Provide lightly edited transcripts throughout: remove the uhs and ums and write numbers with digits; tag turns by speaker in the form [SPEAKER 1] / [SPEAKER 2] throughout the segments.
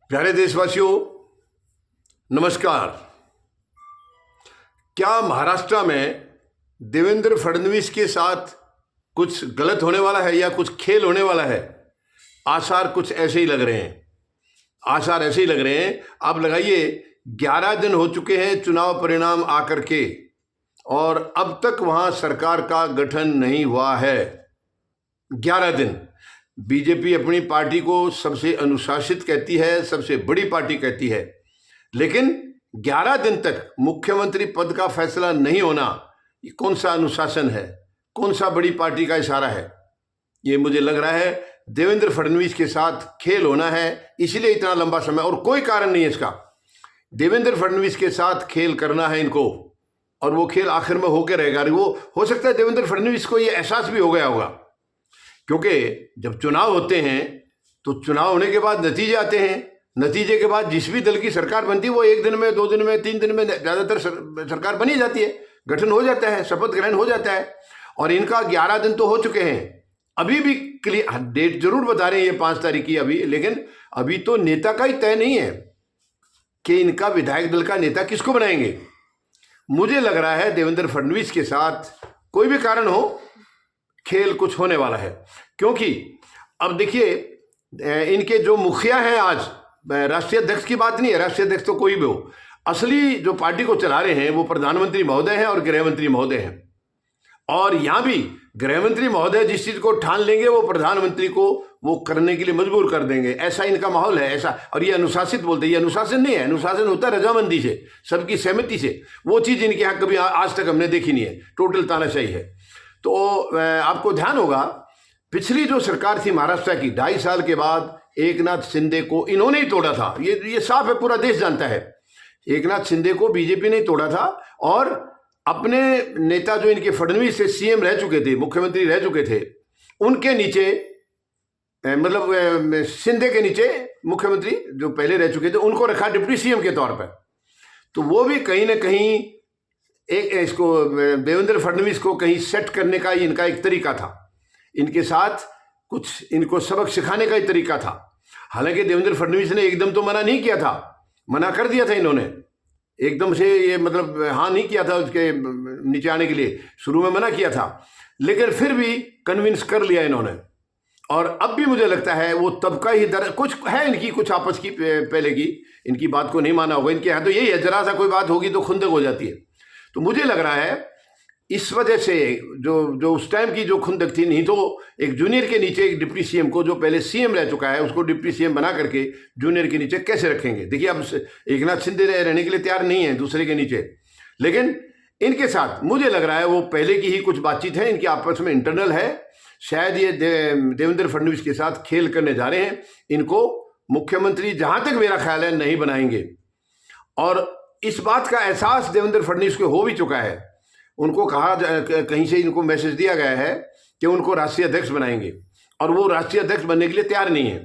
[SPEAKER 1] प्यारे देशवासियों, नमस्कार। क्या महाराष्ट्र में देवेंद्र फडणवीस के साथ कुछ गलत होने वाला है या कुछ खेल होने वाला है? आसार कुछ ऐसे ही लग रहे हैं। आसार ऐसे ही लग रहे हैं। आप लगाइए, 11 दिन हो चुके हैं चुनाव परिणाम आकर के, और अब तक वहां सरकार का गठन नहीं हुआ है। 11 दिन। बीजेपी अपनी पार्टी को सबसे अनुशासित कहती है, सबसे बड़ी पार्टी कहती है, लेकिन 11 दिन तक मुख्यमंत्री पद का फैसला नहीं होना, ये कौन सा अनुशासन है? कौन सा बड़ी पार्टी का इशारा है? ये मुझे लग रहा है देवेंद्र फडणवीस के साथ खेल होना है, इसलिए इतना लंबा समय, और कोई कारण नहीं है इसका। देवेंद्र फडणवीस के साथ खेल करना है इनको, और वो खेल आखिर में होकर रहेगा। वो हो सकता है देवेंद्र फडणवीस को ये एहसास भी हो गया होगा, क्योंकि जब चुनाव होते हैं तो चुनाव होने के बाद नतीजे आते हैं। नतीजे के बाद जिस भी दल की सरकार बनती है वो 1 दिन में, 2 दिन में, 3 दिन में ज़्यादातर सरकार बनी जाती है, गठन हो जाता है, शपथ ग्रहण हो जाता है। और इनका 11 दिन तो हो चुके हैं। अभी भी क्लियर डेट जरूर बता रहे हैं, ये 5 तारीख की अभी, लेकिन अभी तो नेता का ही तय नहीं है कि इनका विधायक दल का नेता किसको बनाएंगे। मुझे लग रहा है देवेंद्र फडणवीस के साथ कोई भी कारण हो, खेल कुछ होने वाला है। क्योंकि अब देखिए, इनके जो मुखिया हैं आज, राष्ट्रीय अध्यक्ष की बात नहीं है, राष्ट्रीय अध्यक्ष तो कोई भी हो, असली जो पार्टी को चला रहे हैं वो प्रधानमंत्री महोदय हैं और गृह मंत्री महोदय हैं। और यहाँ भी गृह मंत्री महोदय जिस चीज को ठान लेंगे वो प्रधानमंत्री को वो करने के लिए मजबूर कर देंगे, ऐसा इनका माहौल है। ऐसा, और ये अनुशासित बोलते हैं, ये अनुशासन नहीं है। अनुशासन होता है रजामंदी से, सबकी सहमति से। वो चीज इनके यहाँ कभी आज तक हमने देखी नहीं है, टोटल तानाशाही है। तो आपको ध्यान होगा, पिछली जो सरकार थी महाराष्ट्र की, 2.5 साल के बाद एकनाथ शिंदे को इन्होंने ही तोड़ा था। ये साफ है, पूरा देश जानता है। एकनाथ शिंदे को बीजेपी ने तोड़ा था, और अपने नेता जो इनके फडणवीस से सीएम रह चुके थे, मुख्यमंत्री रह चुके थे, उनके नीचे, मतलब शिंदे के नीचे मुख्यमंत्री जो पहले रह चुके थे, उनको रखा डिप्टी सीएम के तौर पर। तो वो भी कहीं ना कहीं इसको देवेंद्र फडणवीस को कहीं सेट करने का इनका एक तरीका था। इनके साथ कुछ इनको सबक सिखाने का ही तरीका था। हालांकि देवेंद्र फडणवीस ने एकदम तो मना नहीं किया था, मना कर दिया था इन्होंने, एकदम से ये मतलब हाँ नहीं किया था उसके नीचे आने के लिए, शुरू में मना किया था, लेकिन फिर भी कन्विंस कर लिया इन्होंने। और अब भी मुझे लगता है वो तबका ही कुछ है इनकी, कुछ आपस की पहले की, इनकी बात को नहीं माना होगा। इनके यहाँ तो यही है, जरा सा कोई बात होगी तो खुंदक हो जाती है। तो मुझे लग रहा है इस वजह से जो उस टाइम की जो खुंदक थी, नहीं तो एक जूनियर के नीचे एक डिप्टी सीएम को, जो पहले सीएम रह चुका है, उसको डिप्टी सीएम बना करके जूनियर के नीचे कैसे रखेंगे? देखिए, अब एकनाथ शिंदे रहने के लिए तैयार नहीं है दूसरे के नीचे, लेकिन इनके साथ मुझे लग रहा है वो पहले की ही कुछ बातचीत है, इनकी आपस में इंटरनल है। शायद ये देवेंद्र फडणवीस के साथ खेल करने जा रहे हैं। इनको मुख्यमंत्री जहां तक मेरा ख्याल है नहीं बनाएंगे, और इस बात का एहसास देवेंद्र फडणवीस को हो भी चुका है। उनको कहा, कहीं से इनको मैसेज दिया गया है कि उनको राष्ट्रीय अध्यक्ष बनाएंगे, और वो राष्ट्रीय अध्यक्ष बनने के लिए तैयार नहीं है।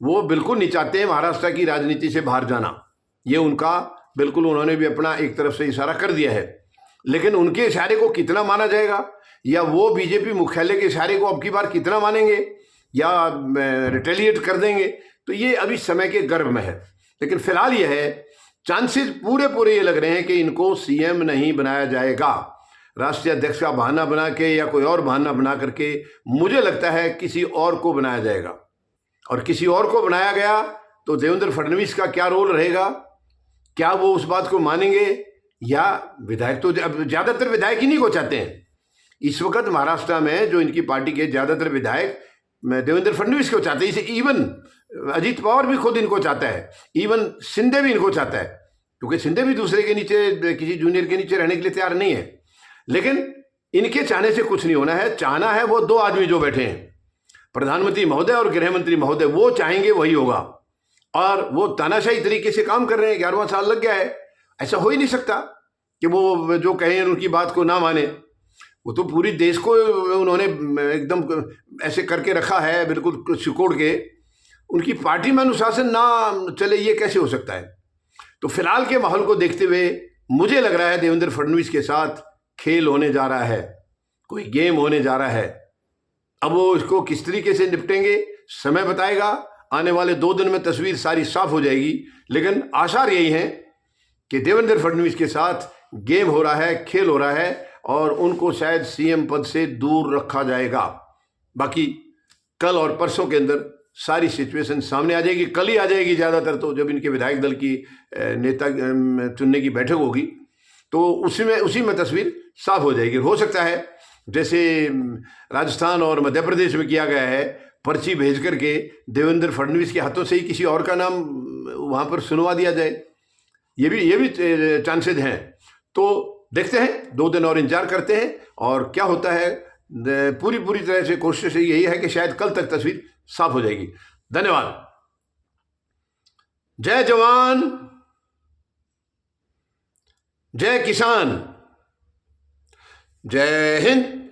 [SPEAKER 1] वो बिल्कुल नहीं चाहते हैं महाराष्ट्र की राजनीति से बाहर जाना। ये उनका बिल्कुल, उन्होंने भी अपना एक तरफ से इशारा कर दिया है। लेकिन उनके इशारे को कितना माना जाएगा, या वो बीजेपी मुख्यालय के इशारे को अब की बार कितना मानेंगे, या रिटेलिएट कर देंगे, तो ये अभी समय के गर्भ में है। लेकिन फिलहाल ये है, चांसेस पूरे ये लग रहे हैं कि इनको सीएम नहीं बनाया जाएगा। राष्ट्रीय अध्यक्ष का बहाना बना के या कोई और बहाना बना करके मुझे लगता है किसी और को बनाया जाएगा। और किसी और को बनाया गया तो देवेंद्र फडणवीस का क्या रोल रहेगा? क्या वो उस बात को मानेंगे? या विधायक तो ज्यादातर विधायक इन्हीं को चाहते हैं इस वक्त महाराष्ट्र में, जो इनकी पार्टी के ज्यादातर विधायक देवेंद्र फडणवीस को चाहते हैं। इसे इवन अजीत पवार भी खुद इनको चाहता है, इवन शिंदे भी इनको चाहता है, क्योंकि शिंदे भी दूसरे के नीचे, किसी जूनियर के नीचे रहने के लिए तैयार नहीं है। लेकिन इनके चाहने से कुछ नहीं होना है। चाहना है वो 2 आदमी जो बैठे हैं, प्रधानमंत्री महोदय और गृह मंत्री महोदय, वो चाहेंगे वही होगा। और वो तानाशाही तरीके से काम कर रहे हैं, 11वां साल लग गया है। ऐसा हो ही नहीं सकता कि वो जो कहें उनकी बात को ना माने। वो तो पूरी देश को उन्होंने एकदम ऐसे करके रखा है, बिल्कुल सिकोड़ के। उनकी पार्टी में अनुशासन ना चले, ये कैसे हो सकता है? तो फिलहाल के माहौल को देखते हुए मुझे लग रहा है देवेंद्र फडणवीस के साथ खेल होने जा रहा है, कोई गेम होने जा रहा है। अब वो इसको किस तरीके से निपटेंगे समय बताएगा। आने वाले 2 दिन में तस्वीर सारी साफ हो जाएगी। लेकिन आसार यही है कि देवेंद्र फडणवीस के साथ गेम हो रहा है, खेल हो रहा है और उनको शायद सीएम पद से दूर रखा जाएगा। बाकी कल और परसों के अंदर सारी सिचुएशन सामने आ जाएगी। कल ही आ जाएगी ज़्यादातर, तो जब इनके विधायक दल की नेता चुनने की बैठक होगी तो उसी में तस्वीर साफ हो जाएगी। हो सकता है जैसे राजस्थान और मध्य प्रदेश में किया गया है, पर्ची भेज करके देवेंद्र फडणवीस के हाथों से ही किसी और का नाम वहाँ पर सुनवा दिया जाए। ये भी चांसेज हैं। तो देखते हैं, 2 दिन और इंतजार करते हैं और क्या होता है। पूरी तरह से कोशिश यही है कि शायद कल तक तस्वीर साफ हो जाएगी। धन्यवाद। जय जवान, जय किसान, जय हिंद।